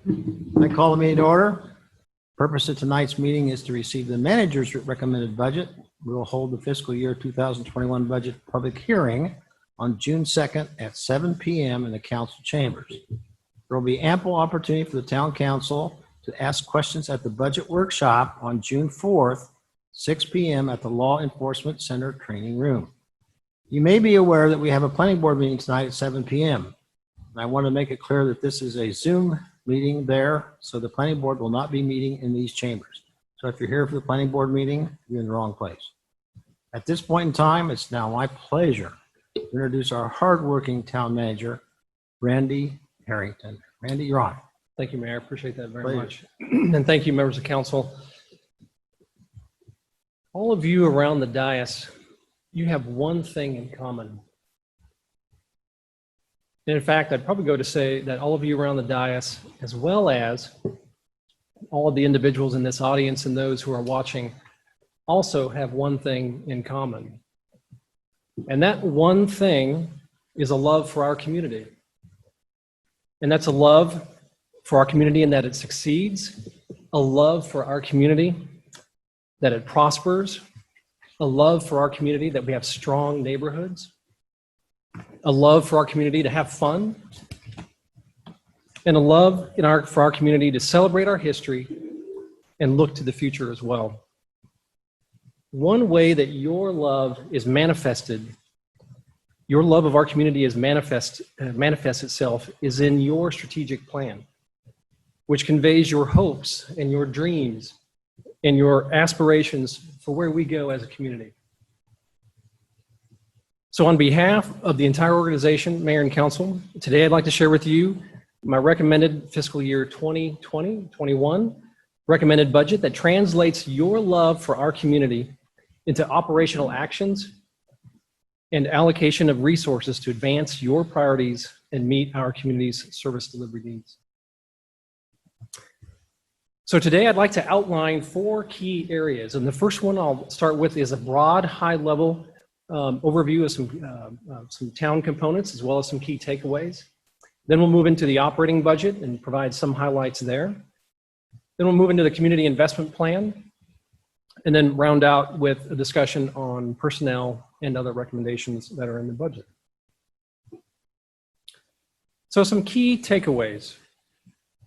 I call the meeting to order. Purpose of tonight's meeting is to receive the manager's recommended budget. We will hold the fiscal year 2021 budget public hearing on June 2nd at 7 p.m. in the council chambers. There will be ample opportunity for the town council to ask questions at the budget workshop on June 4th, 6 p.m. at the Law Enforcement Center training room. You may be aware that we have a planning board meeting tonight at 7 p.m. I want to make it clear that this is a Zoom meeting there, so the planning board will not be meeting in these chambers. So if you're here for the planning board meeting, you're in the wrong place. At this point in time, it's now my pleasure to introduce our hardworking town manager, Randy Harrington. Randy, you're on. Thank you, Mayor. I appreciate that very much. And thank you, members of council. All of you around the dais, you have one thing in common. And in fact, I'd probably go to say that all of you around the dais, as well as all of the individuals in this audience and those who are watching, also have one thing in common. And that one thing is a love for our community. And that's a love for our community in that it succeeds, a love for our community that it prospers, a love for our community that we have strong neighborhoods, a love for our community to have fun, and a love for our community to celebrate our history and look to the future as well. One way that your love is manifested, your love of our community is manifests itself is in your strategic plan, which conveys your hopes and your dreams and your aspirations for where we go as a community. So on behalf of the entire organization, Mayor and Council, today I'd like to share with you my recommended fiscal year 2020-21 recommended budget that translates your love for our community into operational actions and allocation of resources to advance your priorities and meet our community's service delivery needs. So today I'd like to outline 4 key areas, and the first one I'll start with is a broad, high-level overview of some town components as well as some key takeaways. Then we'll move into the operating budget and provide some highlights there. Then we'll move into the community investment plan and then round out with a discussion on personnel and other recommendations that are in the budget. So some key takeaways.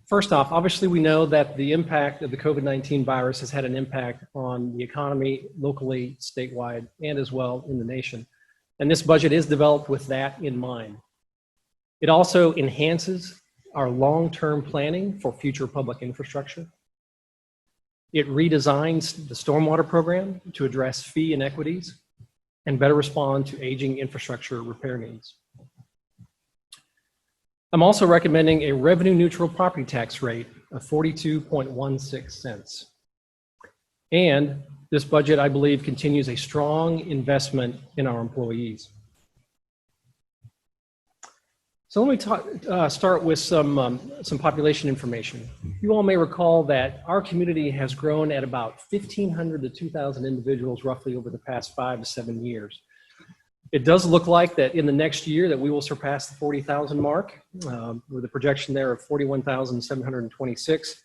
First off, obviously we know that the impact of the COVID-19 virus has had an impact on the economy locally, statewide, and as well in the nation. And this budget is developed with that in mind. It also enhances our long-term planning for future public infrastructure. It redesigns the stormwater program to address fee inequities and better respond to aging infrastructure repair needs. I'm also recommending a revenue-neutral property tax rate of 42.16 cents. And this budget, I believe, continues a strong investment in our employees. So let me start with some population information. You all may recall that our community has grown at about 1,500 to 2,000 individuals roughly over the past 5 to 7 years. It does look like that in the next year that we will surpass the 40,000 mark with a projection there of 41,726.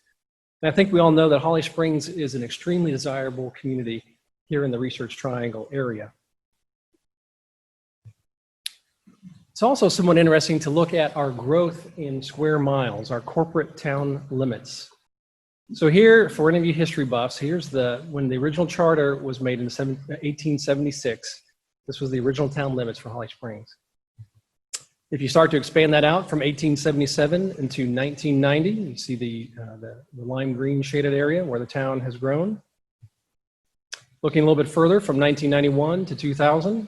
And I think we all know that Holly Springs is an extremely desirable community here in the Research Triangle area. It's also somewhat interesting to look at our growth in square miles, our corporate town limits. So here, for any of you history buffs, here's when the original charter was made in 1876. This was the original town limits for Holly Springs. If you start to expand that out from 1877 into 1990, you see the lime green shaded area where the town has grown. Looking a little bit further from 1991 to 2000,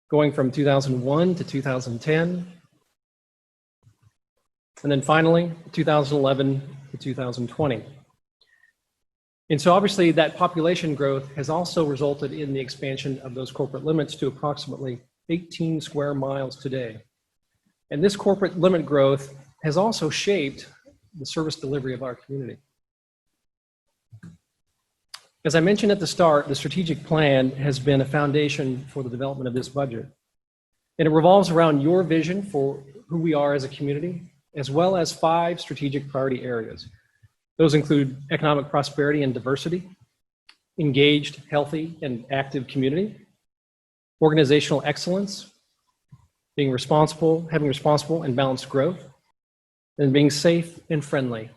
going from 2001 to 2010, and then finally 2011 to 2020. And so obviously that population growth has also resulted in the expansion of those corporate limits to approximately 18 square miles today. And this corporate limit growth has also shaped the service delivery of our community. As I mentioned at the start, the strategic plan has been a foundation for the development of this budget. And it revolves around your vision for who we are as a community, as well as 5 strategic priority areas. Those include economic prosperity and diversity, engaged, healthy, and active community, organizational excellence, having responsible and balanced growth, and being safe and friendly.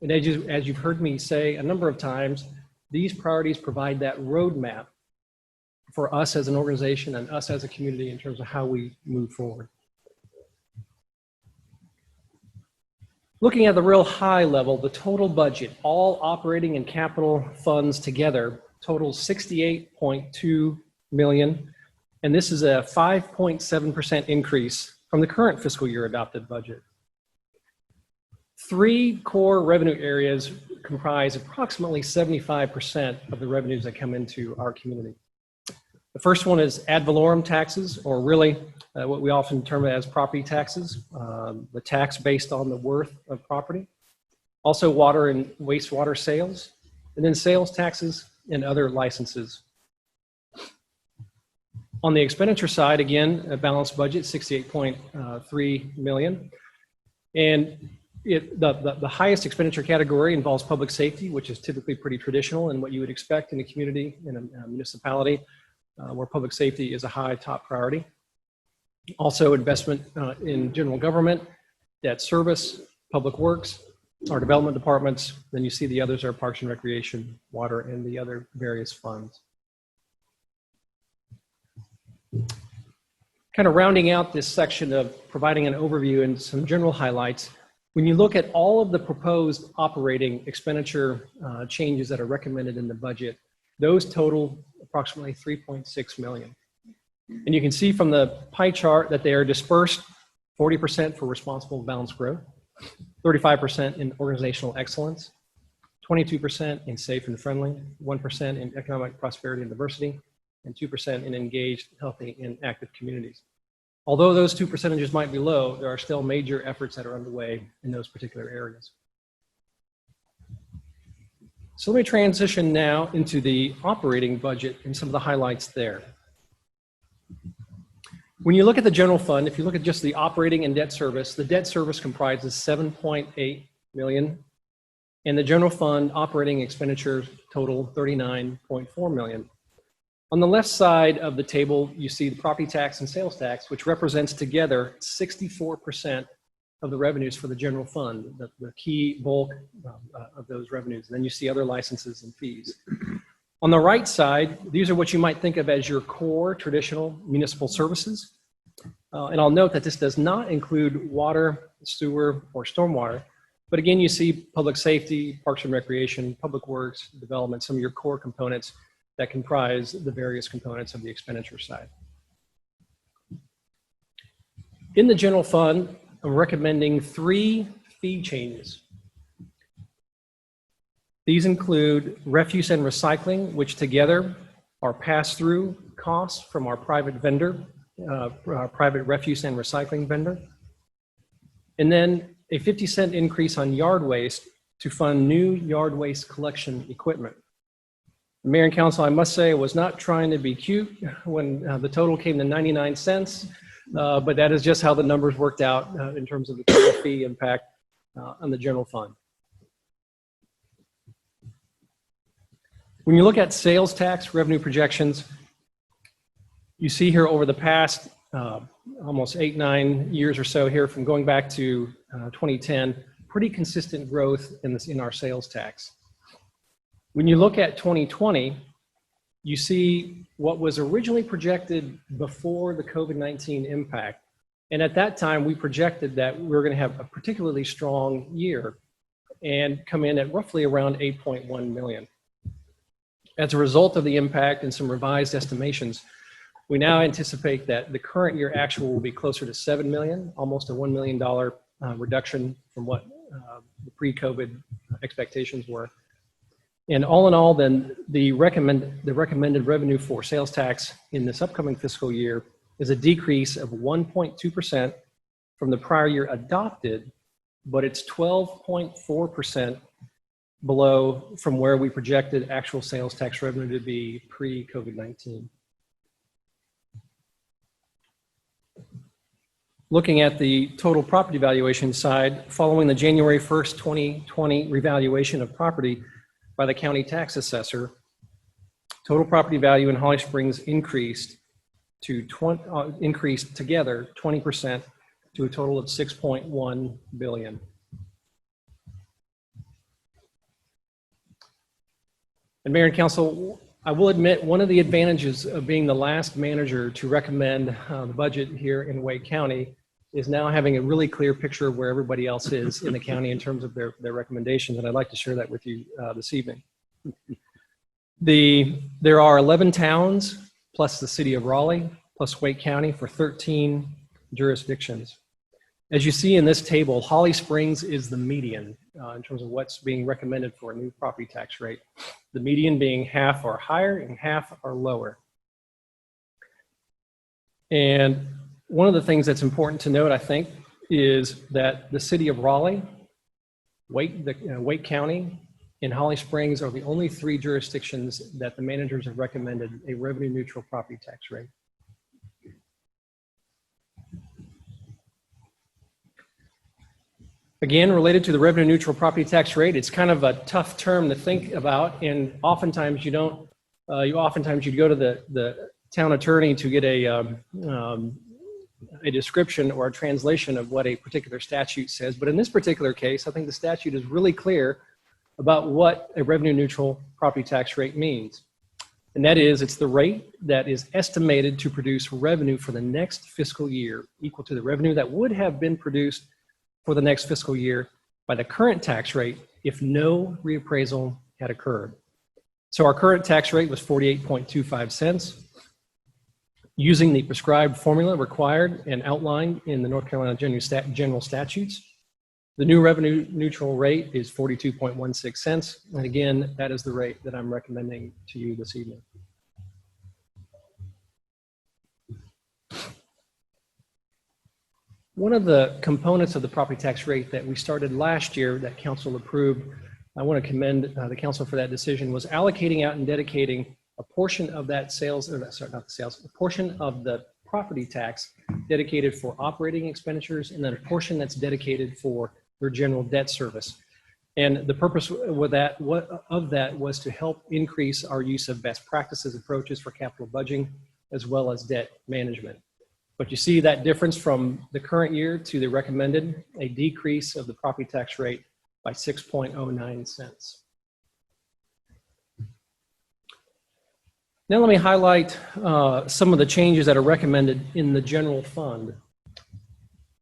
And as you've heard me say a number of times, these priorities provide that roadmap for us as an organization and us as a community in terms of how we move forward. Looking at the real high level, the total budget, all operating and capital funds together, totals $68.2 million. And this is a 5.7% increase from the current fiscal year adopted budget. 3 core revenue areas comprise approximately 75% of the revenues that come into our community. The first one is ad valorem taxes, or really what we often term as property taxes, the tax based on the worth of property. Also water and wastewater sales, and then sales taxes and other licenses. On the expenditure side, again, a balanced budget, $68.3 million. And the highest expenditure category involves public safety, which is typically pretty traditional and what you would expect in a community, in a municipality, where public safety is a high top priority. Also investment in general government, debt service, public works, our development departments. Then you see the others are parks and recreation, water, and the other various funds. Kind of rounding out this section of providing an overview and some general highlights. When you look at all of the proposed operating expenditure changes that are recommended in the budget, those total approximately $3.6 million. And you can see from the pie chart that they are dispersed 40% for responsible and balanced growth, 35% in organizational excellence, 22% in safe and friendly, 1% in economic prosperity and diversity, and 2% in engaged, healthy, and active communities. Although those 2 percentages might be low, there are still major efforts that are underway in those particular areas. So let me transition now into the operating budget and some of the highlights there. When you look at the general fund, if you look at just the operating and debt service, the debt service comprises $7.8 million, and the general fund operating expenditures total $39.4 million. On the left side of the table, you see the property tax and sales tax, which represents together 64% of the revenues for the general fund, the key bulk of those revenues. And then you see other licenses and fees. On the right side, these are what you might think of as your core traditional municipal services. And I'll note that this does not include water, sewer, or stormwater. But again, you see public safety, parks and recreation, public works, development, some of your core components that comprise the various components of the expenditure side. In the general fund, I'm recommending 3 fee changes. These include refuse and recycling, which together are pass-through costs from our private vendor, our private refuse and recycling vendor. And then a 50-cent increase on yard waste to fund new yard waste collection equipment. The Mayor and Council, I must say, I was not trying to be cute when the total came to 99 cents, but that is just how the numbers worked out in terms of the total fee impact on the general fund. When you look at sales tax revenue projections, you see here over the past almost 8-9 years or so here, from going back to 2010, pretty consistent growth in our sales tax. When you look at 2020, you see what was originally projected before the COVID-19 impact. And at that time, we projected that we were going to have a particularly strong year and come in at roughly around 8.1 million. As a result of the impact and some revised estimations, we now anticipate that the current year actual will be closer to 7 million, almost a $1 million reduction from what the pre-COVID expectations were. And all in all, then, the recommended revenue for sales tax in this upcoming fiscal year is a decrease of 1.2% from the prior year adopted, but it's 12.4% below from where we projected actual sales tax revenue to be pre-COVID-19. looking at the total property valuation side, following the January 1st, 2020 revaluation of property by the county tax assessor, total property value in Holly Springs increased together 20% to a total of $6.1 billion. And Mayor and Council, I will admit one of the advantages of being the last manager to recommend the budget here in Wake County is now having a really clear picture of where everybody else is in the county in terms of their recommendations, and I'd like to share that with you this evening. There are 11 towns, plus the city of Raleigh, plus Wake County for 13 jurisdictions. As you see in this table, Holly Springs is the median in terms of what's being recommended for a new property tax rate. The median being half are higher and half are lower. And one of the things that's important to note, I think, is that the city of Raleigh, Wake County, and Holly Springs are the only 3 jurisdictions that the managers have recommended a revenue neutral property tax rate. Again, related to the revenue neutral property tax rate, it's kind of a tough term to think about, and oftentimes you don't. Oftentimes you'd go to the town attorney to get a description or a translation of what a particular statute says. But in this particular case, I think the statute is really clear about what a revenue neutral property tax rate means. And that is, it's the rate that is estimated to produce revenue for the next fiscal year equal to the revenue that would have been produced for the next fiscal year by the current tax rate if no reappraisal had occurred. So our current tax rate was 48.25 cents. Using the prescribed formula required and outlined in the North Carolina General Statutes, the new revenue neutral rate is 42.16 cents. And again, that is the rate that I'm recommending to you this evening. One of the components of the property tax rate that we started last year that council approved, I want to commend the council for that decision, was allocating out and dedicating a portion of that a portion of the property tax dedicated for operating expenditures, and then a portion that's dedicated for their general debt service. And the purpose of that was to help increase our use of best practices approaches for capital budgeting as well as debt management. But you see that difference from the current year to the recommended, a decrease of the property tax rate by 6.09 cents. Now let me highlight some of the changes that are recommended in the general fund.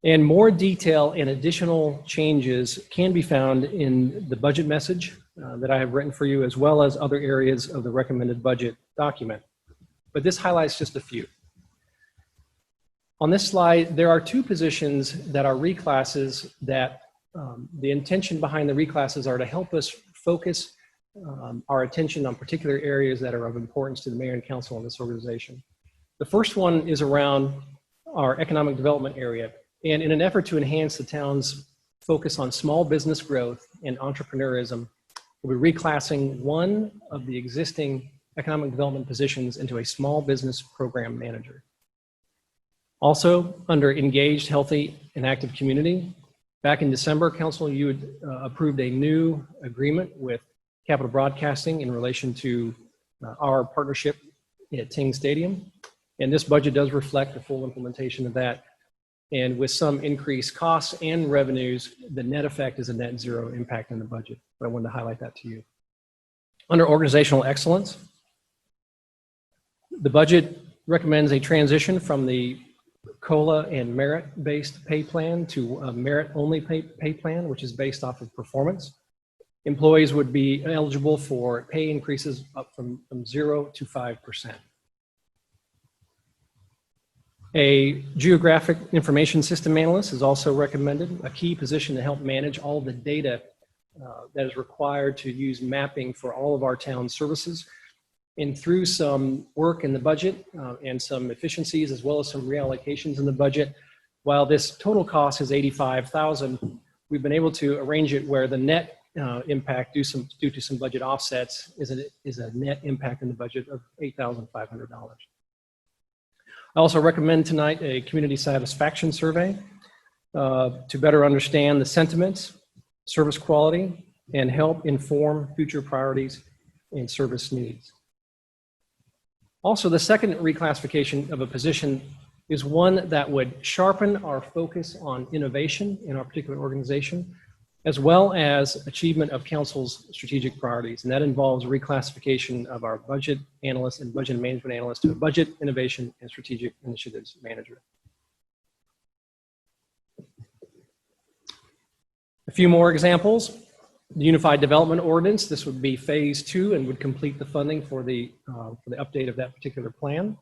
And more detail and additional changes can be found in the budget message that I have written for you, as well as other areas of the recommended budget document. But this highlights just a few. On this slide, there are 2 positions that are reclasses that the intention behind the reclasses are to help us focus our attention on particular areas that are of importance to the mayor and council in this organization. The first one is around our economic development area. And in an effort to enhance the town's focus on small business growth and entrepreneurism, we'll be reclassing one of the existing economic development positions into a small business program manager. Also, under engaged, healthy, and active community, back in December, council, you had approved a new agreement with Capital Broadcasting in relation to our partnership at Ting Stadium. And this budget does reflect the full implementation of that. And with some increased costs and revenues, the net effect is a net zero impact in the budget. But I wanted to highlight that to you. Under organizational excellence, the budget recommends a transition from the COLA and merit-based pay plan to a merit-only pay plan, which is based off of performance. Employees would be eligible for pay increases up from 0 to 5%. A geographic information system analyst is also recommended, a key position to help manage all the data that is required to use mapping for all of our town services. And through some work in the budget and some efficiencies, as well as some reallocations in the budget, while this total cost is $85,000, we've been able to arrange it where the net impact due to some budget offsets is a net impact in the budget of $8,500. I also recommend tonight a community satisfaction survey to better understand the sentiments, service quality, and help inform future priorities and service needs. Also, the second reclassification of a position is one that would sharpen our focus on innovation in our particular organization, as well as achievement of council's strategic priorities. And that involves reclassification of our budget analyst and budget management analyst to a budget, innovation, and strategic initiatives manager. A few more examples. The Unified Development Ordinance, this would be phase 2 and would complete the funding for the update of that particular plan.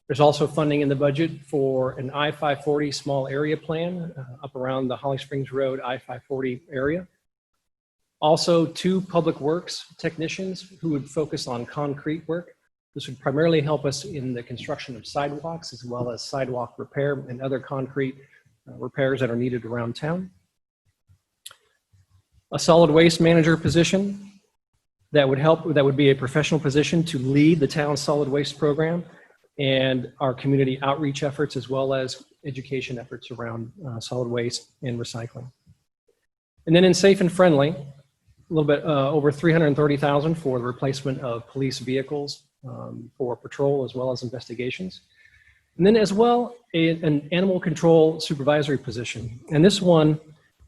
There's also funding in the budget for an I-540 small area plan up around the Holly Springs Road I-540 area. Also, 2 public works technicians who would focus on concrete work. This would primarily help us in the construction of sidewalks as well as sidewalk repair and other concrete repairs that are needed around town. A solid waste manager position that would be a professional position to lead the town's solid waste program and our community outreach efforts, as well as education efforts around solid waste and recycling. And then in safe and friendly, a little bit over $330,000 for the replacement of police vehicles for patrol as well as investigations. And then as well, an animal control supervisory position. And this one,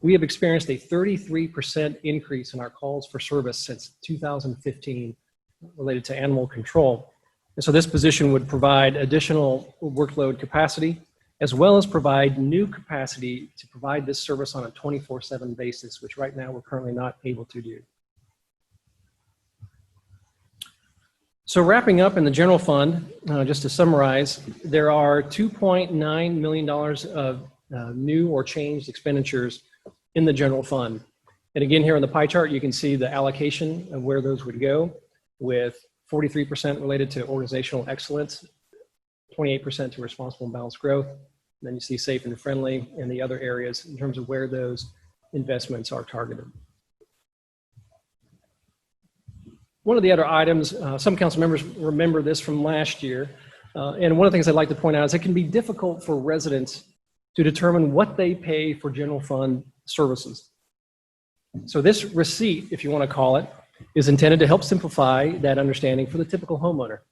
we have experienced a 33% increase in our calls for service since 2015 related to animal control. And so this position would provide additional workload capacity, as well as provide new capacity to provide this service on a 24/7 basis, which right now we're currently not able to do. So wrapping up in the general fund, just to summarize, there are $2.9 million of new or changed expenditures in the general fund. And again, here on the pie chart, you can see the allocation of where those would go, with 43% related to organizational excellence, 28% to responsible and balanced growth. And then you see safe and friendly and the other areas in terms of where those investments are targeted. One of the other items, some council members remember this from last year, and one of the things I'd like to point out is it can be difficult for residents to determine what they pay for general fund services. So this receipt, if you want to call it, is intended to help simplify that understanding for the typical homeowner.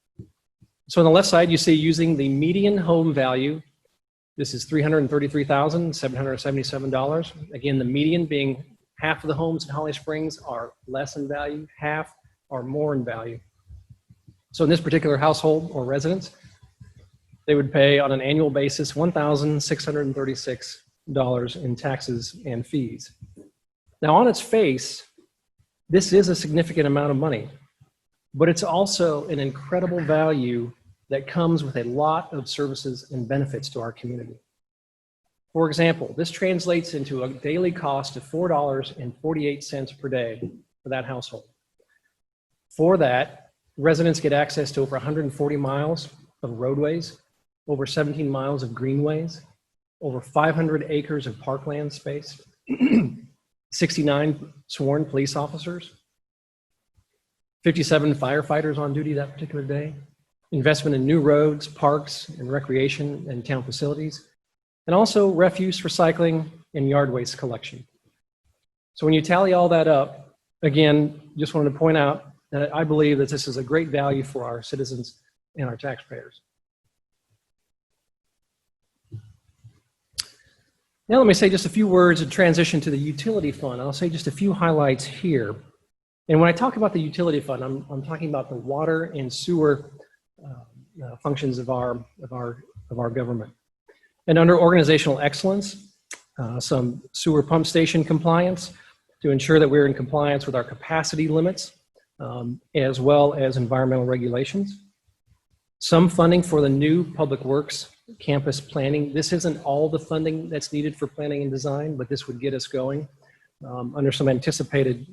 So on the left side, you see using the median home value. This is $333,777. Again, the median being half of the homes in Holly Springs are less in value, half are more in value. So in this particular household or residence, they would pay on an annual basis $1,636 in taxes and fees. Now on its face, this is a significant amount of money, but it's also an incredible value that comes with a lot of services and benefits to our community. For example, this translates into a daily cost of $4.48 per day for that household. For that, residents get access to over 140 miles of roadways, over 17 miles of greenways, over 500 acres of parkland space, 69 sworn police officers, 57 firefighters on duty that particular day, investment in new roads, parks, and recreation and town facilities, and also refuse, recycling, and yard waste collection. So when you tally all that up, again, just wanted to point out that I believe that this is a great value for our citizens and our taxpayers. Now let me say just a few words and transition to the utility fund. I'll say just a few highlights here. And when I talk about the utility fund, I'm talking about the water and sewer functions of our government. And under organizational excellence, some sewer pump station compliance to ensure that we're in compliance with our capacity limits, as well as environmental regulations. Some funding for the new public works campus planning. This isn't all the funding that's needed for planning and design, but this would get us going under some anticipated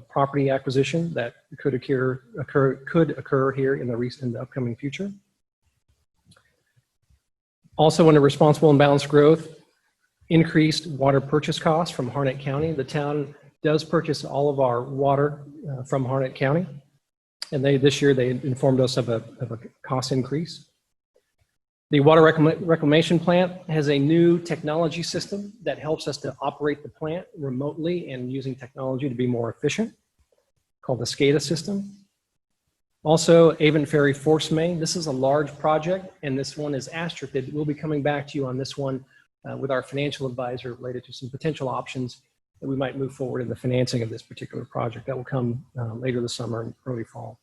property acquisition that could occur here in the upcoming future. Also under responsible and balanced growth, increased water purchase costs from Harnett County. The town does purchase all of our water from Harnett County. And this year they informed us of a cost increase. The water reclamation plant has a new technology system that helps us to operate the plant remotely and using technology to be more efficient, called the SCADA system. Also, Avon Ferry Force Main. This is a large project, and this one is asterisked. We'll be coming back to you on this one with our financial advisor related to some potential options that we might move forward in the financing of this particular project. That will come later this summer and early fall.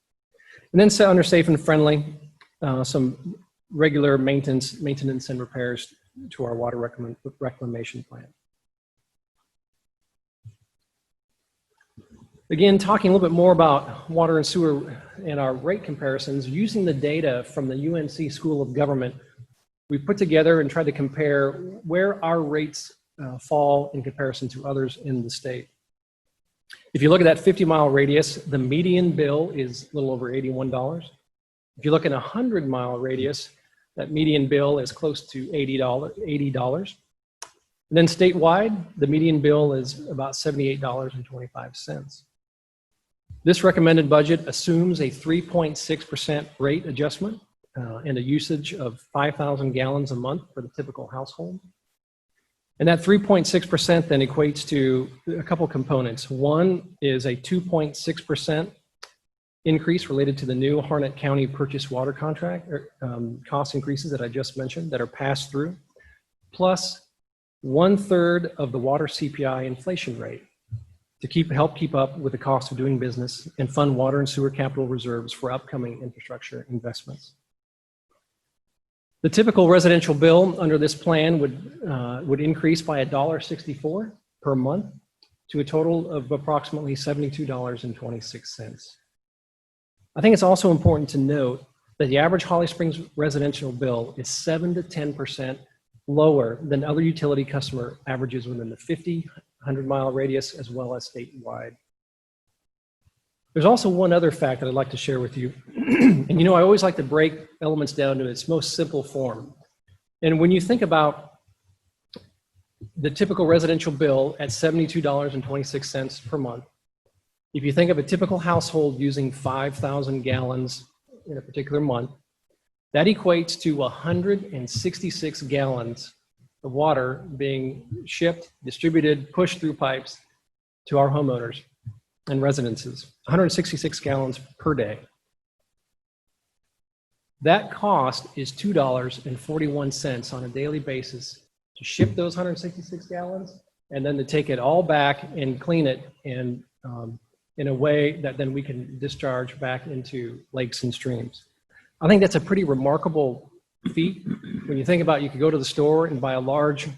And then under safe and friendly, some regular maintenance and repairs to our water reclamation plant. Again, talking a little bit more about water and sewer and our rate comparisons, using the data from the UNC School of Government, we put together and tried to compare where our rates fall in comparison to others in the state. If you look at that 50-mile radius, the median bill is a little over $81. If you look at a 100-mile radius, that median bill is close to $80. And then statewide, the median bill is about $78.25. This recommended budget assumes a 3.6% rate adjustment and a usage of 5,000 gallons a month for the typical household. And that 3.6% then equates to a couple components. One is a 2.6% increase related to the new Harnett County purchase water contract, cost increases that I just mentioned that are passed through, plus 1/3 of the water CPI inflation rate to help keep up with the cost of doing business and fund water and sewer capital reserves for upcoming infrastructure investments. The typical residential bill under this plan would increase by $1.64 per month to a total of approximately $72.26. I think it's also important to note that the average Holly Springs residential bill is 7 to 10% lower than other utility customer averages within the 50, 100-mile radius as well as statewide. There's also one other fact that I'd like to share with you. And you know, I always like to break elements down to its most simple form. And when you think about the typical residential bill at $72.26 per month, if you think of a typical household using 5,000 gallons in a particular month, that equates to 166 gallons of water being shipped, distributed, pushed through pipes to our homeowners and residences, 166 gallons per day. That cost is $2.41 on a daily basis to ship those 166 gallons and then to take it all back and clean it and in a way that then we can discharge back into lakes and streams. I think that's a pretty remarkable feat. When you think about, you could go to the store and buy a large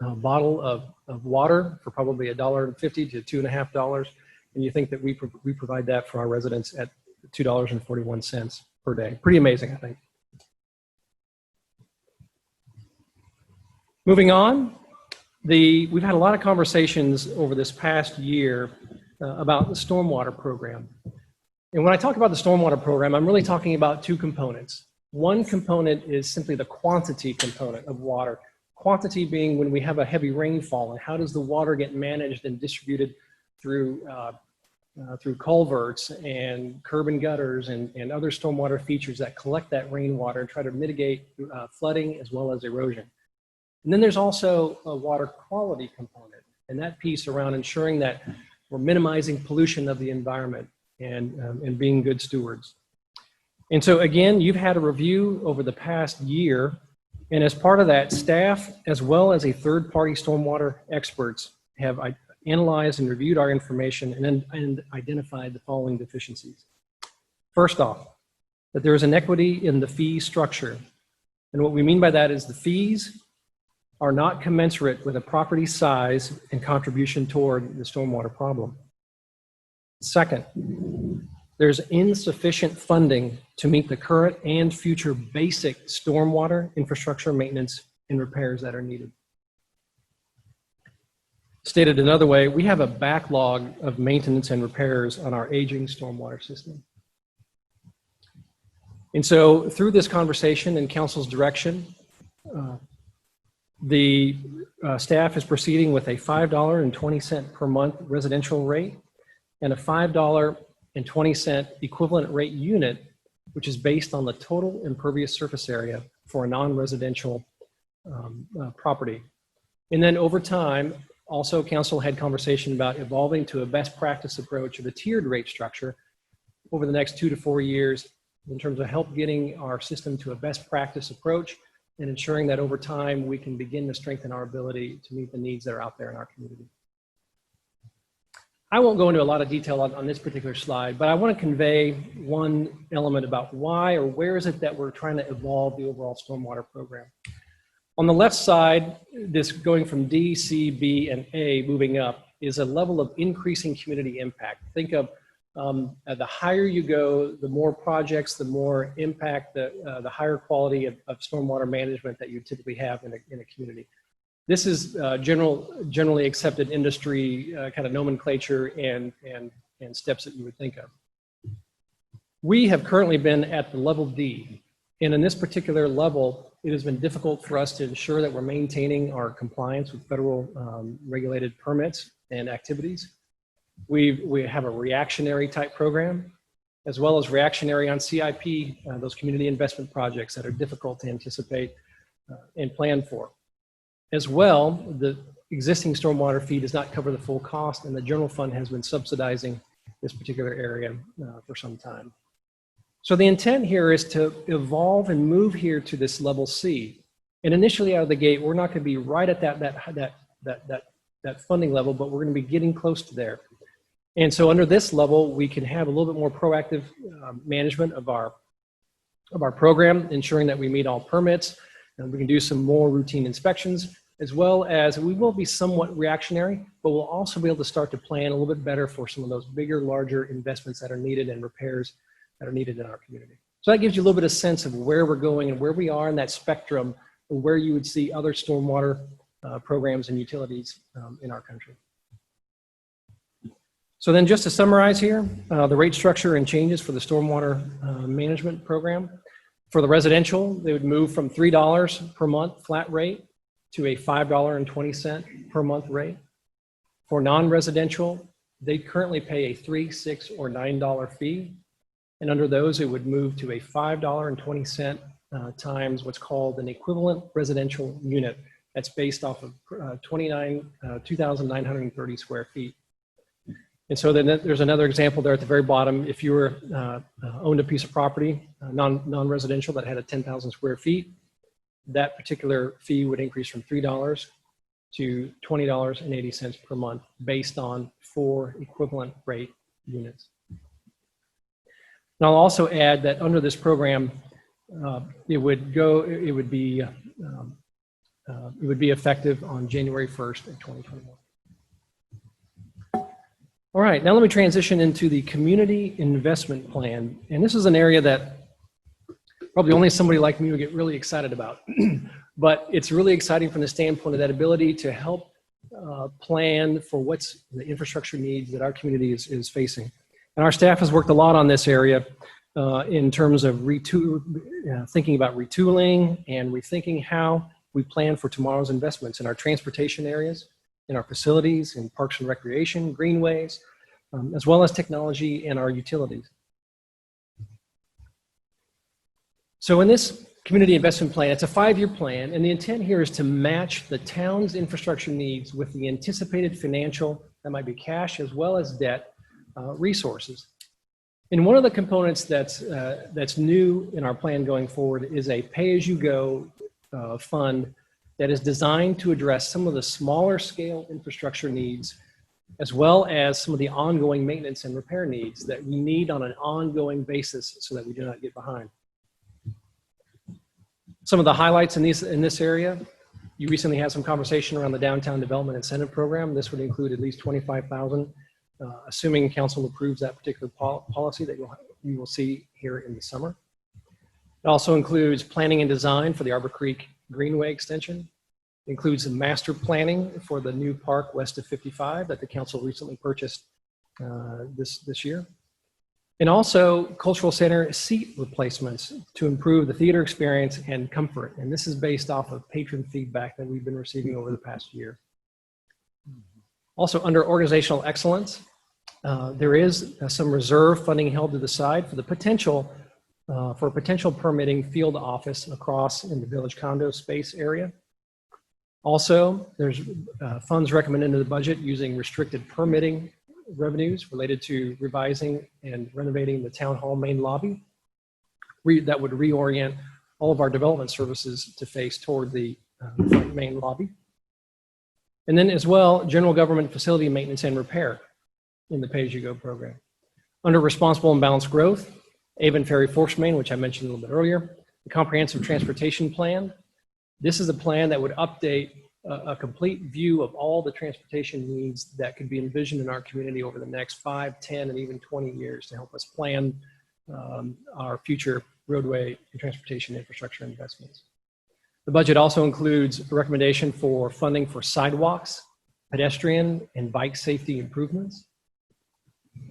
bottle of water for probably $1.50 to $2.50, and you think that we provide that for our residents at $2.41 per day. Pretty amazing, I think. Moving on. We've had a lot of conversations over this past year about the stormwater program. And when I talk about the stormwater program, I'm really talking about two components. One component is simply the quantity component of water. Quantity being when we have a heavy rainfall and how does the water get managed and distributed through culverts and curb and gutters and other stormwater features that collect that rainwater and try to mitigate flooding as well as erosion. And then there's also a water quality component, and that piece around ensuring that we're minimizing pollution of the environment and being good stewards. And so again, you've had a review over the past year, and as part of that, staff as well as a third-party stormwater experts have analyzed and reviewed our information and identified the following deficiencies. First off, that there is inequity in the fee structure. And what we mean by that is the fees are not commensurate with a property size and contribution toward the stormwater problem. Second, there's insufficient funding to meet the current and future basic stormwater infrastructure maintenance and repairs that are needed. Stated another way, we have a backlog of maintenance and repairs on our aging stormwater system. And so through this conversation and council's direction, the staff is proceeding with a $5.20 per month residential rate and a $5.20 equivalent rate unit which is based on the total impervious surface area for a non-residential property. And then over time, also council had conversation about evolving to a best practice approach of a tiered rate structure over the next 2 to 4 years in terms of help getting our system to a best practice approach and ensuring that over time we can begin to strengthen our ability to meet the needs that are out there in our community. I won't go into a lot of detail on this particular slide, but I want to convey one element about why or where is it that we're trying to evolve the overall stormwater program. On the left side, this going from D, C, B, and A moving up is a level of increasing community impact. Think of the higher you go, the more projects, the more impact, the higher quality of stormwater management that you typically have in a community. This is generally accepted industry kind of nomenclature and steps that you would think of. We have currently been at the level D, and in this particular level, it has been difficult for us to ensure that we're maintaining our compliance with federal regulated permits and activities. We have a reactionary type program, as well as reactionary on CIP, those community investment projects that are difficult to anticipate and plan for. As well, the existing stormwater fee does not cover the full cost, and the general fund has been subsidizing this particular area for some time. So the intent here is to evolve and move here to this level C. And initially out of the gate, we're not going to be right at that funding level, but we're going to be getting close to there. And so under this level, we can have a little bit more proactive management of our program, ensuring that we meet all permits, and we can do some more routine inspections, as well as we will be somewhat reactionary, but we'll also be able to start to plan a little bit better for some of those bigger, larger investments that are needed and repairs that are needed in our community. So that gives you a little bit of sense of where we're going and where we are in that spectrum, and where you would see other stormwater programs and utilities in our country. So then just to summarize here, the rate structure and changes for the stormwater management program. For the residential, they would move from $3 per month flat rate to a $5.20 per month rate. For non-residential, they currently pay a $3, $6, or $9 fee. And under those, it would move to a $5.20 times what's called an equivalent residential unit. That's based off of 2,930 square feet. And so then there's another example there at the very bottom. If you were owned a piece of property, non-residential, that had a 10,000 square feet, that particular fee would increase from $3 to $20.80 per month based on 4 equivalent rate units. And I'll also add that under this program, it would be effective on January 1st of 2021. All right, now let me transition into the community investment plan. And this is an area that probably only somebody like me would get really excited about. But it's really exciting from the standpoint of that ability to help plan for what's the infrastructure needs that our community is facing. And our staff has worked a lot on this area in terms of thinking about retooling and rethinking how we plan for tomorrow's investments in our transportation areas, in our facilities, in parks and recreation, greenways, as well as technology and our utilities. So in this community investment plan, it's a 5-year plan, and the intent here is to match the town's infrastructure needs with the anticipated financial, that might be cash as well as debt, resources. And one of the components that's new in our plan going forward is a pay-as-you-go fund that is designed to address some of the smaller scale infrastructure needs, as well as some of the ongoing maintenance and repair needs that we need on an ongoing basis so that we do not get behind. Some of the highlights in this area, you recently had some conversation around the Downtown Development Incentive Program. This would include at least $25,000, assuming council approves that particular policy that you will see here in the summer. It also includes planning and design for the Arbor Creek Greenway extension. It includes master planning for the new park west of 55 that the council recently purchased this year. And also cultural center seat replacements to improve the theater experience and comfort. And this is based off of patron feedback that we've been receiving over the past year. Also under organizational excellence, there is some reserve funding held to the side for the potential for potential permitting field office across in the village condo space area. Also, there's funds recommended in the budget using restricted permitting revenues related to revising and renovating the town hall main lobby. That would reorient all of our development services to face toward the front main lobby. And then as well, general government facility maintenance and repair in the pay-as-you-go program. Under responsible and balanced growth, Avon Ferry Force Main, which I mentioned a little bit earlier, the comprehensive transportation plan. This is a plan that would update a complete view of all the transportation needs that could be envisioned in our community over the next 5, 10, and even 20 years to help us plan our future roadway and transportation infrastructure investments. The budget also includes a recommendation for funding for sidewalks, pedestrian and bike safety improvements.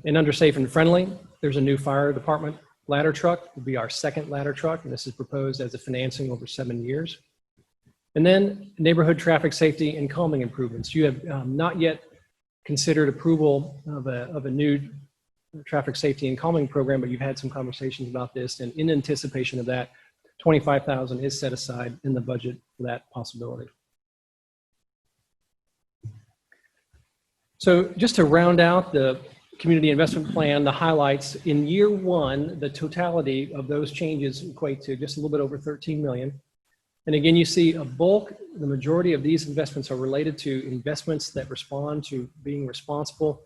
And under safe and friendly, there's a new fire department ladder truck. It will be our second ladder truck, and this is proposed as a financing over 7 years. And then neighborhood traffic safety and calming improvements. You have not yet considered approval of a new traffic safety and calming program, but you've had some conversations about this, and in anticipation of that, $25,000 is set aside in the budget for that possibility. So just to round out the community investment plan, the highlights, in year one, the totality of those changes equate to just a little bit over 13 million. And again, you see a bulk, the majority of these investments are related to investments that respond to being responsible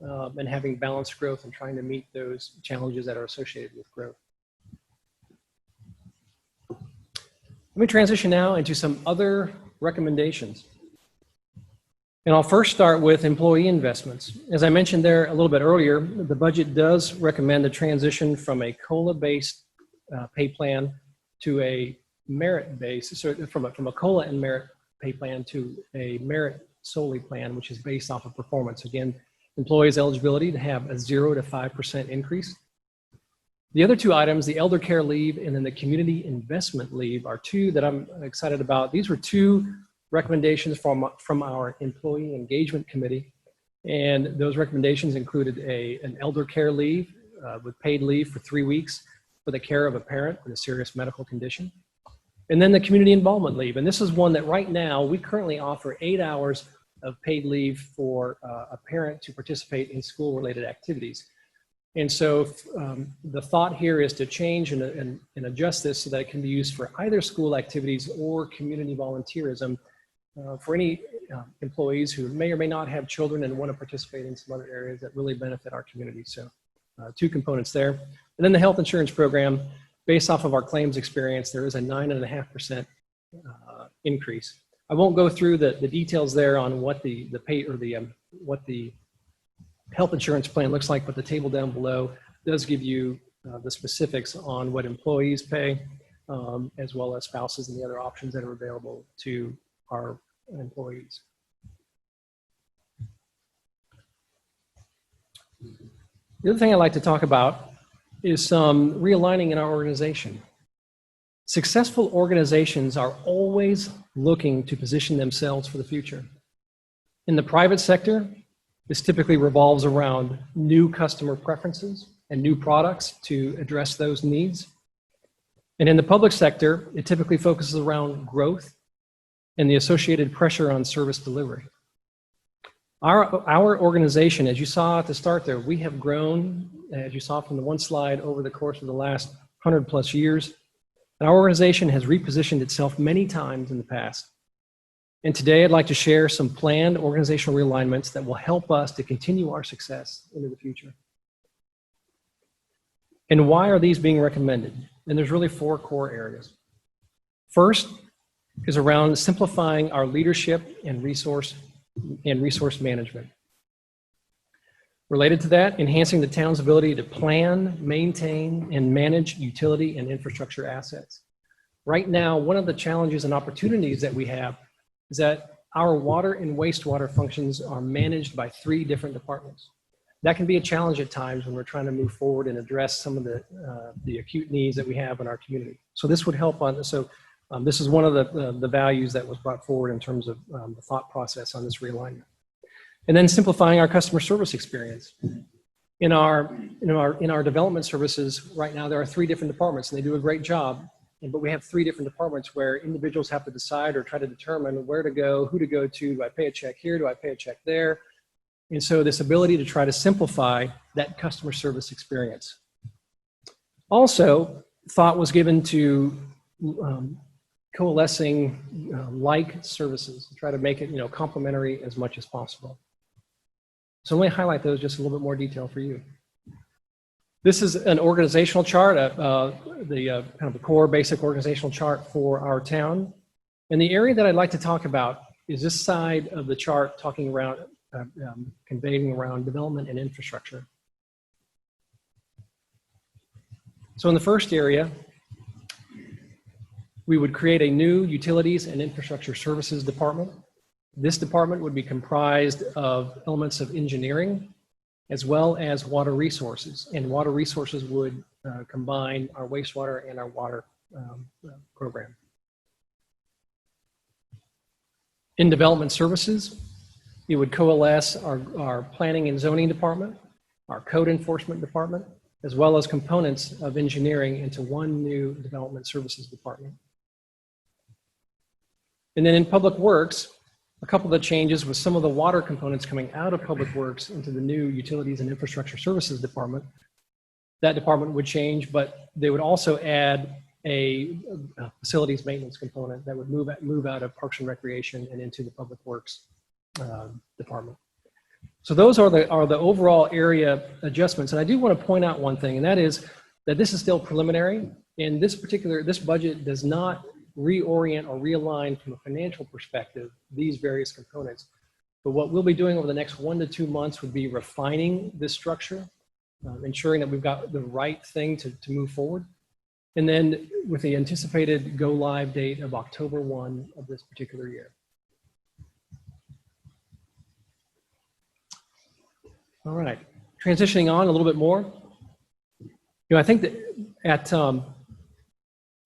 and having balanced growth and trying to meet those challenges that are associated with growth. Let me transition now into some other recommendations. And I'll first start with employee investments. As I mentioned there a little bit earlier, the budget does recommend a transition from a COLA-based pay plan to a merit-based, so from a COLA and merit pay plan to a merit solely plan, which is based off of performance. Again, employees' eligibility to have a 0 to 5% increase. The other two items, the elder care leave and then the community investment leave, are two that I'm excited about. These were two recommendations from our employee engagement committee. And those recommendations included an elder care leave with paid leave for 3 weeks for the care of a parent with a serious medical condition. And then the community involvement leave. And this is one that right now we currently offer 8 hours of paid leave for a parent to participate in school-related activities. And so the thought here is to change and adjust this so that it can be used for either school activities or community volunteerism for any employees who may or may not have children and want to participate in some other areas that really benefit our community. So two components there. And then the health insurance program, based off of our claims experience, there is a 9.5% increase. I won't go through the details there on what the pay or what the health insurance plan looks like, but the table down below does give you the specifics on what employees pay, as well as spouses and the other options that are available to our employees. The other thing I'd like to talk about is some realigning in our organization. Successful organizations are always looking to position themselves for the future. In the private sector, this typically revolves around new customer preferences and new products to address those needs. And in the public sector, it typically focuses around growth and the associated pressure on service delivery. Our organization, as you saw at the start there, we have grown, as you saw from the one slide, over the course of the last 100+ years. And our organization has repositioned itself many times in the past. And today I'd like to share some planned organizational realignments that will help us to continue our success into the future. And why are these being recommended? And there's really 4 core areas. First is around simplifying our leadership and resource management. Related to that, enhancing the town's ability to plan, maintain, and manage utility and infrastructure assets. Right now, one of the challenges and opportunities that we have is that our water and wastewater functions are managed by 3 different departments. That can be a challenge at times when we're trying to move forward and address some of the acute needs that we have in our community. So this would help on this. So this is one of the values that was brought forward in terms of the thought process on this realignment. And then simplifying our customer service experience. In our development services right now, there are 3 different departments, and they do a great job. But we have 3 different departments where individuals have to decide or try to determine where to go, who to go to. Do I pay a check here? Do I pay a check there? And so this ability to try to simplify that customer service experience. Also, thought was given to coalescing like services, try to make it complementary as much as possible. So let me highlight those just a little bit more detail for you. This is an organizational chart, kind of the core basic organizational chart for our town. And the area that I'd like to talk about is this side of the chart, talking around, conveying around development and infrastructure. So in the first area, we would create a new utilities and infrastructure services department. This department would be comprised of elements of engineering as well as water resources. And water resources would combine our wastewater and our water program. In development services, it would coalesce our planning and zoning department, our code enforcement department, as well as components of engineering into one new development services department. And then in public works, a couple of the changes with some of the water components coming out of public works into the new utilities and infrastructure services department. That department would change, but they would also add a facilities maintenance component that would move out of Parks and Recreation and into the public works department. So those are the overall area adjustments. And I do want to point out one thing, and that is that this is still preliminary, and this budget does not reorient or realign from a financial perspective these various components. But what we'll be doing over the next 1 to 2 months would be refining this structure, ensuring that we've got the right thing to move forward. And then with the anticipated go live date of October 1 of this particular year. All right, transitioning on a little bit more. I think that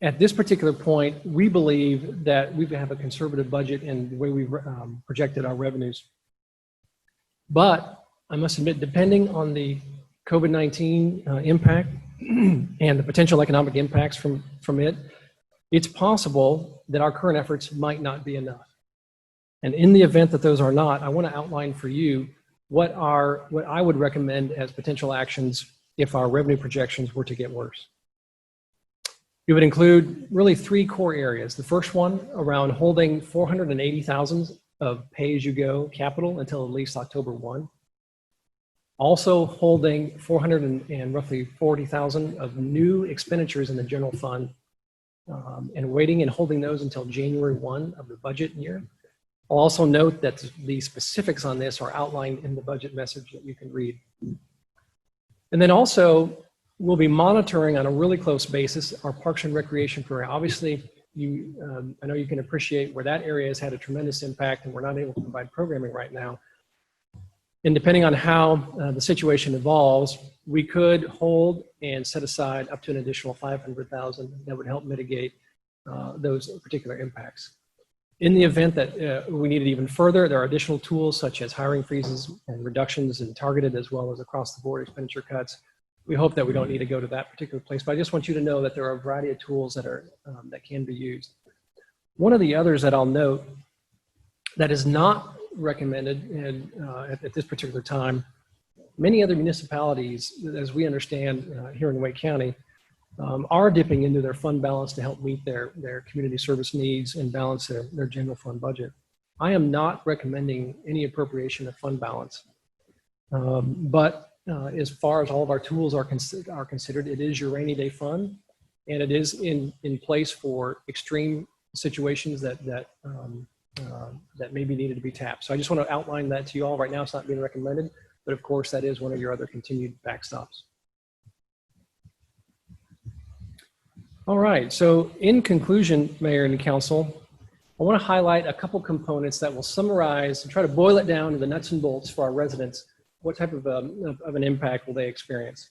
at this particular point, we believe that we have a conservative budget in the way we've projected our revenues. But I must admit, depending on the COVID-19 impact and the potential economic impacts from it, it's possible that our current efforts might not be enough. And in the event that those are not, I want to outline for you what I would recommend as potential actions if our revenue projections were to get worse. It would include really 3 core areas. The first one around holding $480,000 of pay-as-you-go capital until at least October 1. Also holding roughly $40,000 of new expenditures in the general fund and waiting and holding those until January 1 of the budget year. I'll also note that the specifics on this are outlined in the budget message that you can read. And then also, we'll be monitoring on a really close basis our Parks and Recreation program. Obviously, I know you can appreciate where that area has had a tremendous impact and we're not able to provide programming right now. And depending on how the situation evolves, we could hold and set aside up to an additional $500,000 that would help mitigate those particular impacts. In the event that we need it even further, there are additional tools such as hiring freezes and reductions in targeted as well as across the board expenditure cuts. We hope that we don't need to go to that particular place, but I just want you to know that there are a variety of tools that that can be used. One of the others that I'll note that is not recommended at this particular time, many other municipalities, as we understand here in Wake County, are dipping into their fund balance to help meet their community service needs and balance their general fund budget. I am not recommending any appropriation of fund balance, but as far as all of our tools are considered, it is your rainy day fund, and it is in place for extreme situations that may be needed to be tapped. So I just want to outline that to you all. Right now it's not being recommended, but of course that is one of your other continued backstops. All right, so in conclusion, Mayor and Council, I want to highlight a couple components that will summarize and try to boil it down to the nuts and bolts for our residents. What type of an impact will they experience?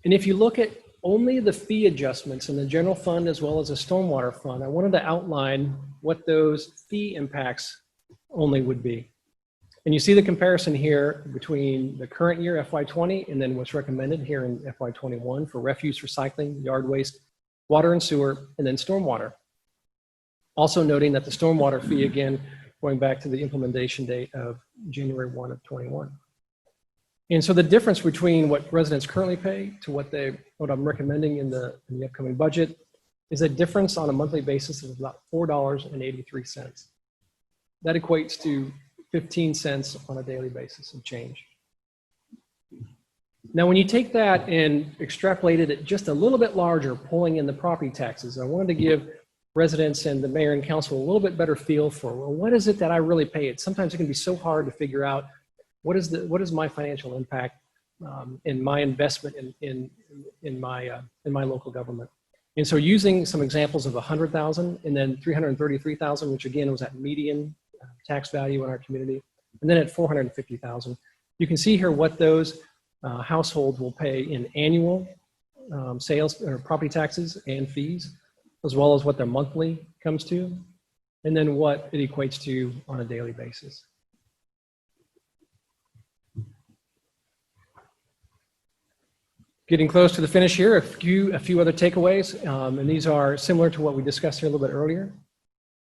And if you look at only the fee adjustments in the general fund as well as the stormwater fund, I wanted to outline what those fee impacts only would be. And you see the comparison here between the current year, FY20, and then what's recommended here in FY21 for refuse, recycling, yard waste, water and sewer, and then stormwater. Also noting that the stormwater fee, again, going back to the implementation date of January 1 of 21. And so the difference between what residents currently pay to what I'm recommending in the upcoming budget is a difference on a monthly basis of about $4.83. That equates to 15 cents on a daily basis of change. Now, when you take that and extrapolated it just a little bit larger, pulling in the property taxes, I wanted to give residents and the mayor and council a little bit better feel for, well, what is it that I really pay? Sometimes it can be so hard to figure out what is my financial impact in my investment in my local government. And so using some examples of 100,000 and then 333,000, which again was at median tax value in our community, and then at 450,000, you can see here what those households will pay in annual sales or property taxes and fees, as well as what their monthly comes to, and then what it equates to on a daily basis. Getting close to the finish here, a few other takeaways, and these are similar to what we discussed here a little bit earlier.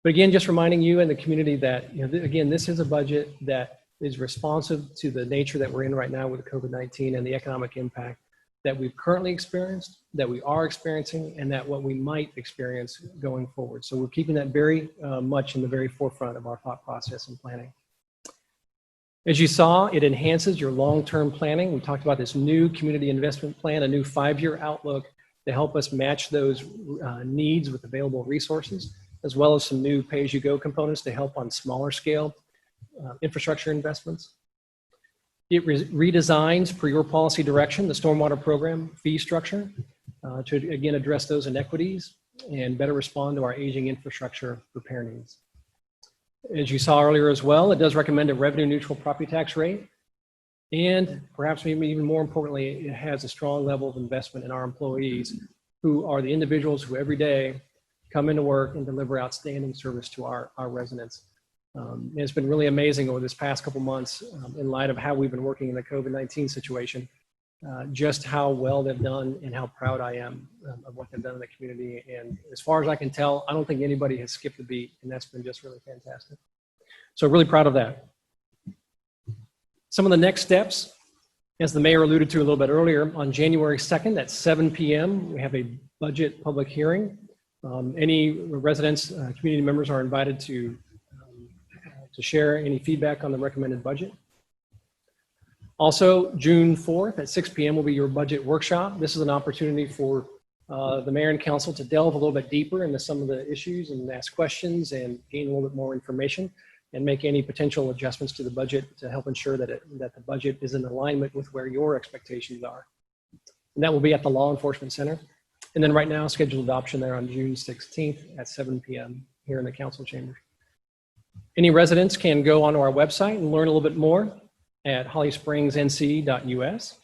But again, just reminding you and the community that, again, this is a budget that is responsive to the nature that we're in right now with COVID-19 and the economic impact that we've currently experienced, that we are experiencing, and that what we might experience going forward. So we're keeping that very much in the very forefront of our thought process and planning. As you saw, it enhances your long-term planning. We talked about this new community investment plan, a new 5-year outlook to help us match those needs with available resources, as well as some new pay-as-you-go components to help on smaller scale infrastructure investments. It redesigns, per your policy direction, the stormwater program fee structure to, again, address those inequities and better respond to our aging infrastructure repair needs. As you saw earlier as well, it does recommend a revenue neutral property tax rate. And perhaps maybe even more importantly, it has a strong level of investment in our employees, who are the individuals who every day come into work and deliver outstanding service to our residents. And it's been really amazing over this past couple months in light of how we've been working in the COVID-19 situation, just how well they've done and how proud I am of what they've done in the community. And as far as I can tell, I don't think anybody has skipped a beat, and that's been just really fantastic. So really proud of that. Some of the next steps, as the mayor alluded to a little bit earlier, on January 2nd at 7 p.m., we have a budget public hearing. Any residents, community members are invited to share any feedback on the recommended budget. Also, June 4th at 6 p.m. will be your budget workshop. This is an opportunity for the mayor and council to delve a little bit deeper into some of the issues and ask questions and gain a little bit more information and make any potential adjustments to the budget to help ensure that the budget is in alignment with where your expectations are. And that will be at the Law Enforcement Center. And then right now, scheduled adoption there on June 16th at 7 p.m. here in the council chambers. Any residents can go onto our website and learn a little bit more at hollyspringsnc.us,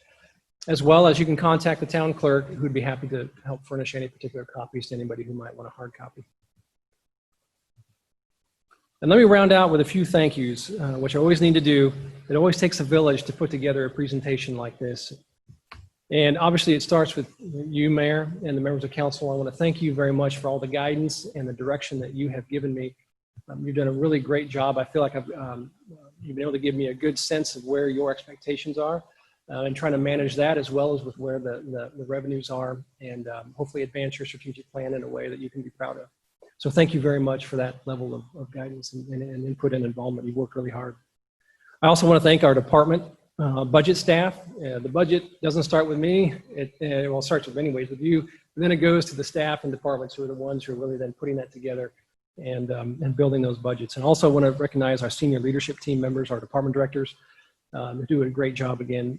as well as you can contact the town clerk, who'd be happy to help furnish any particular copies to anybody who might want a hard copy. And let me round out with a few thank yous, which I always need to do. It always takes a village to put together a presentation like this. And obviously it starts with you, Mayor, and the members of council. I want to thank you very much for all the guidance and the direction that you have given me. You've done a really great job. I feel like you've been able to give me a good sense of where your expectations are and trying to manage that, as well as with where the revenues are, and hopefully advance your strategic plan in a way that you can be proud of. So thank you very much for that level of guidance and input and involvement. You've worked really hard. I also want to thank our department budget staff. The budget doesn't start with me. Well, it starts with anyways with you, but then it goes to the staff and departments who are the ones who are really then putting that together and building those budgets. And also want to recognize our senior leadership team members, our department directors, who do a great job again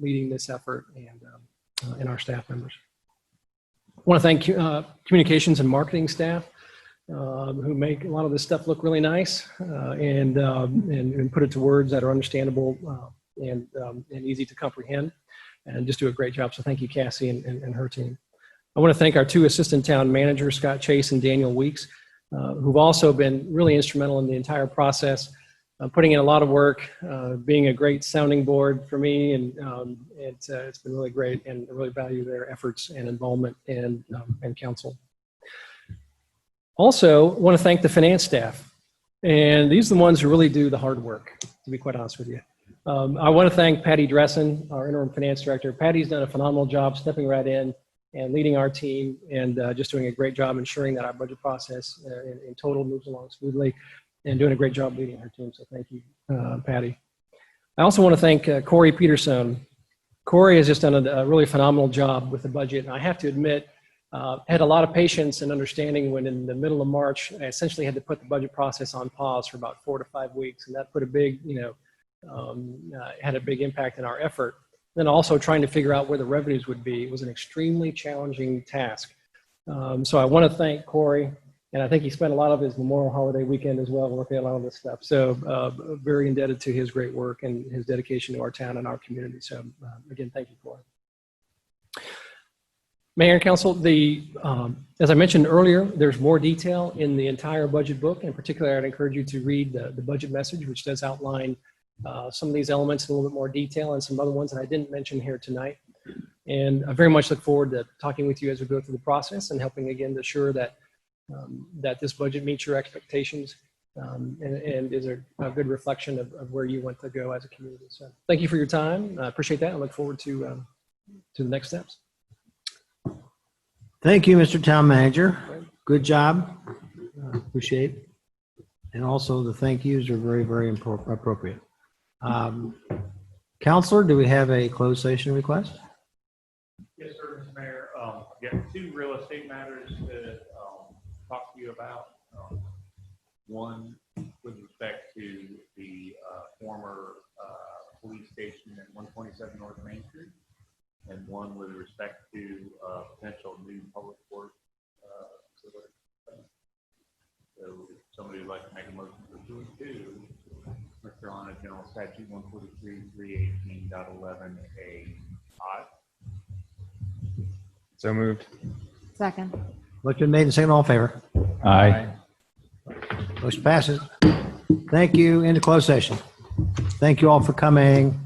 leading this effort, and our staff members. I want to thank communications and marketing staff who make a lot of this stuff look really nice and put it to words that are understandable and easy to comprehend, and just do a great job. So thank you, Cassie and her team. I want to thank our 2 assistant town managers, Scott Chase and Daniel Weeks, who've also been really instrumental in the entire process, putting in a lot of work, being a great sounding board for me, and it's been really great, and I really value their efforts and involvement and counsel. Also, want to thank the finance staff, and these are the ones who really do the hard work, to be quite honest with you. I want to thank Patty Dressen, our interim finance director. Patty's done a phenomenal job stepping right in and leading our team, and just doing a great job ensuring that our budget process in total moves along smoothly, and doing a great job leading her team. So thank you, Patty. I also want to thank Corey Peterson. Corey has just done a really phenomenal job with the budget. And I have to admit, had a lot of patience and understanding when in the middle of March, I essentially had to put the budget process on pause for about 4 to 5 weeks. And that put a big, had a big impact in our effort. Then also trying to figure out where the revenues would be was an extremely challenging task. So I want to thank Corey. And I think he spent a lot of his Memorial Holiday weekend as well working on a lot of this stuff. So very indebted to his great work and his dedication to our town and our community. So again, thank you, Corey. Mayor and Council, as I mentioned earlier, there's more detail in the entire budget book. In particular, I'd encourage you to read the budget message, which does outline some of these elements in a little bit more detail and some other ones that I didn't mention here tonight. And I very much look forward to talking with you as we go through the process and helping again to assure that this budget meets your expectations and is a good reflection of where you want to go as a community. So thank you for your time. I appreciate that. I look forward to the next steps. Thank you, Mr. Town Manager. Good job. Appreciate it. And also the thank yous are very, very appropriate. Counselor, do we have a closed session request? Yes, sir, Mr. Mayor. I've got 2 real estate matters to talk to you about. One with respect to the former police station at 127 North Main Street, and one with respect to potential new public works facility. So if somebody would like to make a motion for 2 and 2, North Carolina General Statute 143-318.11a odd. So moved. Second. Motion made and seconded. All in favor? Aye. Motion passes. Thank you. Into closed session. Thank you all for coming.